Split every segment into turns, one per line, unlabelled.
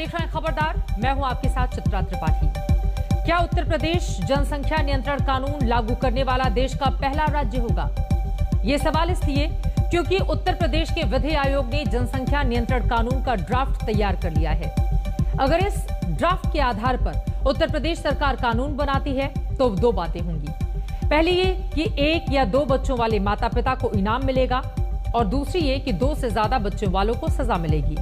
देख रहे हैं खबरदार, मैं हूं आपके साथ चित्रा त्रिपाठी। क्या उत्तर प्रदेश जनसंख्या नियंत्रण कानून लागू करने वाला देश का पहला राज्य होगा? ये सवाल इसलिए क्योंकि उत्तर प्रदेश के विधि आयोग ने जनसंख्या नियंत्रण कानून का ड्राफ्ट तैयार कर लिया है। अगर इस ड्राफ्ट के आधार पर उत्तर प्रदेश सरकार कानून बनाती है तो दो बातें होंगी। पहली ये कि एक या दो बच्चों वाले माता पिता को इनाम मिलेगा और दूसरी ये कि दो से ज्यादा बच्चों वालों को सजा मिलेगी।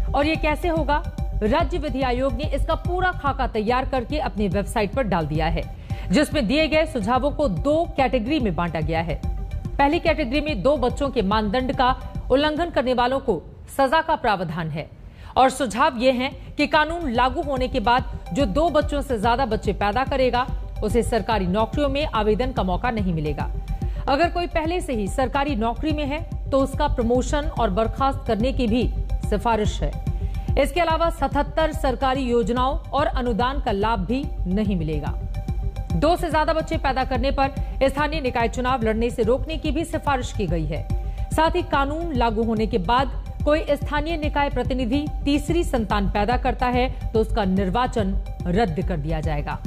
और ये कैसे होगा? राज्य विधि आयोग ने इसका पूरा खाका तैयार करके अपनी वेबसाइट पर डाल दिया है, जिसमें दिए गए सुझावों को दो कैटेगरी में बांटा गया है। पहली कैटेगरी में दो बच्चों के मानदंड का उल्लंघन करने वालों को सजा का प्रावधान है और सुझाव ये हैं कि कानून लागू होने के बाद जो दो बच्चों से ज्यादा बच्चे पैदा करेगा उसे सरकारी नौकरियों में आवेदन का मौका नहीं मिलेगा। अगर कोई पहले से ही सरकारी नौकरी में है तो उसका प्रमोशन और बर्खास्त करने की भी सिफारिश है। इसके अलावा 77 सरकारी योजनाओं और अनुदान का लाभ भी नहीं मिलेगा। दो से ज्यादा बच्चे पैदा करने पर स्थानीय निकाय चुनाव लड़ने से रोकने की भी सिफारिश की गई है। साथ ही कानून लागू होने के बाद कोई स्थानीय निकाय प्रतिनिधि तीसरी संतान पैदा करता है तो उसका निर्वाचन रद्द कर दिया जाएगा।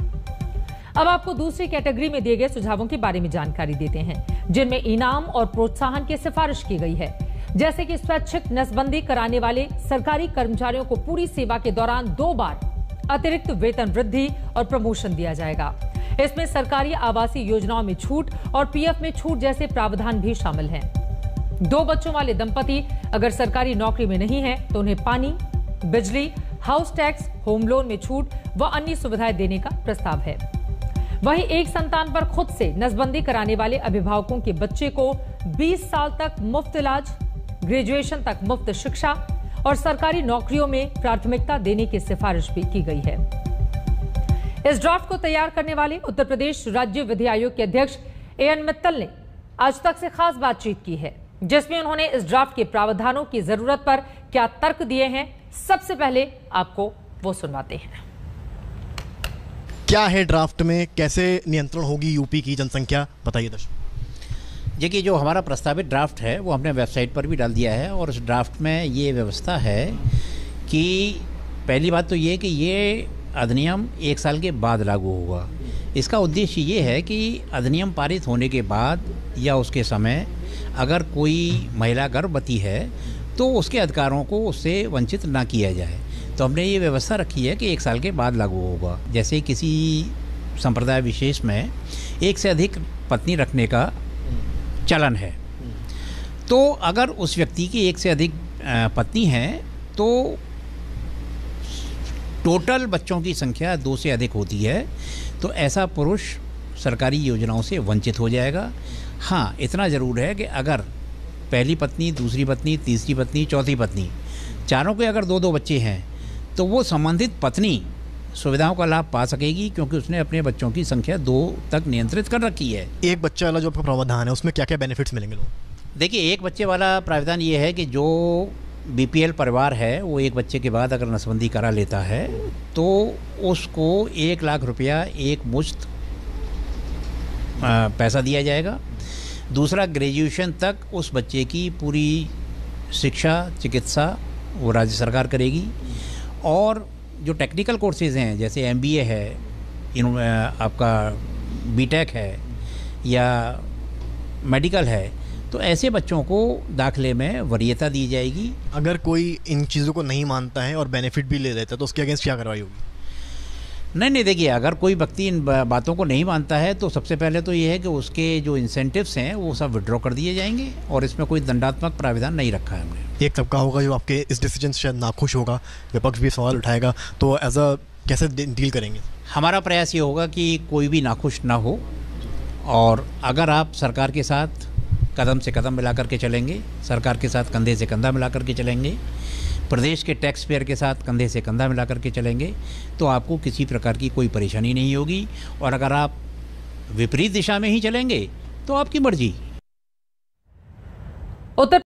अब आपको दूसरी कैटेगरी में दिए गए सुझावों के बारे में जानकारी देते हैं, जिनमें इनाम और प्रोत्साहन की सिफारिश की गई है। जैसे कि स्वैच्छिक नसबंदी कराने वाले सरकारी कर्मचारियों को पूरी सेवा के दौरान 2 बार अतिरिक्त वेतन वृद्धि और प्रमोशन दिया जाएगा। इसमें सरकारी आवासीय योजनाओं में छूट और पीएफ में छूट जैसे प्रावधान भी शामिल हैं। 2 बच्चों वाले दंपति अगर सरकारी नौकरी में नहीं है तो उन्हें पानी, बिजली, हाउस टैक्स, होम लोन में छूट व अन्य सुविधाएं देने का प्रस्ताव है। वहीं एक संतान पर खुद से नसबंदी कराने वाले अभिभावकों के बच्चे को 20 साल तक मुफ्त इलाज, ग्रेजुएशन तक मुफ्त शिक्षा और सरकारी नौकरियों में प्राथमिकता देने की सिफारिश भी की गई है। इस ड्राफ्ट को तैयार करने वाले उत्तर प्रदेश राज्य विधि आयोग के अध्यक्ष एएन मित्तल ने आज तक से खास बातचीत की है, जिसमें उन्होंने इस ड्राफ्ट के प्रावधानों की जरूरत पर क्या तर्क दिए हैं। सबसे पहले आपको वो सुनवाते हैं।
क्या है ड्राफ्ट में, कैसे नियंत्रण होगी यूपी की जनसंख्या, बताइए दर्शक।
देखिए, जो हमारा प्रस्तावित ड्राफ्ट है वो हमने वेबसाइट पर भी डाल दिया है और उस ड्राफ्ट में ये व्यवस्था है कि पहली बात तो ये कि ये अधिनियम 1 साल के बाद लागू होगा। इसका उद्देश्य ये है कि अधिनियम पारित होने के बाद या उसके समय अगर कोई महिला गर्भवती है तो उसके अधिकारों को उससे वंचित ना किया जाए। तो हमने ये व्यवस्था रखी है कि 1 साल के बाद लागू होगा। जैसे किसी संप्रदाय विशेष में एक से अधिक पत्नी रखने का चलन है, तो अगर उस व्यक्ति की एक से अधिक पत्नी है तो टोटल बच्चों की संख्या 2 से अधिक होती है तो ऐसा पुरुष सरकारी योजनाओं से वंचित हो जाएगा। हाँ, इतना ज़रूर है कि अगर पहली पत्नी, दूसरी पत्नी, तीसरी पत्नी, चौथी पत्नी, चारों के अगर 2-2 बच्चे हैं तो वो संबंधित पत्नी सुविधाओं का लाभ पा सकेगी, क्योंकि उसने अपने बच्चों की संख्या 2 तक नियंत्रित कर रखी है।
एक बच्चे वाला जो आपका प्रावधान है उसमें क्या क्या बेनिफिट्स मिलेंगे लोगों?
देखिए, एक बच्चे वाला प्रावधान ये है कि जो बीपीएल परिवार है वो एक बच्चे के बाद अगर नसबंदी करा लेता है तो उसको 1 लाख रुपया एक मुश्त पैसा दिया जाएगा। दूसरा, ग्रेजुएशन तक उस बच्चे की पूरी शिक्षा, चिकित्सा वो राज्य सरकार करेगी। और जो टेक्निकल कोर्सेज़ हैं जैसे एमबीए है, आपका बीटेक है या मेडिकल है, तो ऐसे बच्चों को दाखिले में वरीयता दी जाएगी।
अगर कोई इन चीज़ों को नहीं मानता है और बेनिफिट भी ले लेता है तो उसके अगेंस्ट क्या कार्रवाई होगी?
नहीं, देखिए, अगर कोई व्यक्ति इन बातों को नहीं मानता है तो सबसे पहले तो ये है कि उसके जो इंसेंटिव्स हैं वो सब विड्रॉ कर दिए जाएंगे और इसमें कोई दंडात्मक प्रावधान नहीं रखा है हमने।
एक तबका होगा जो आपके इस डिसीजन से शायद नाखुश होगा, विपक्ष भी सवाल उठाएगा, तो एज अ कैसे डील करेंगे?
हमारा प्रयास ये होगा कि कोई भी नाखुश ना हो और अगर आप सरकार के साथ कदम से कदम मिला करके चलेंगे, सरकार के साथ कंधे से कंधा मिला करके चलेंगे, प्रदेश के टैक्स पेयर के साथ कंधे से कंधा मिला करके चलेंगे तो आपको किसी प्रकार की कोई परेशानी नहीं होगी। और अगर आप विपरीत दिशा में ही चलेंगे तो आपकी मर्जी।
उत्तर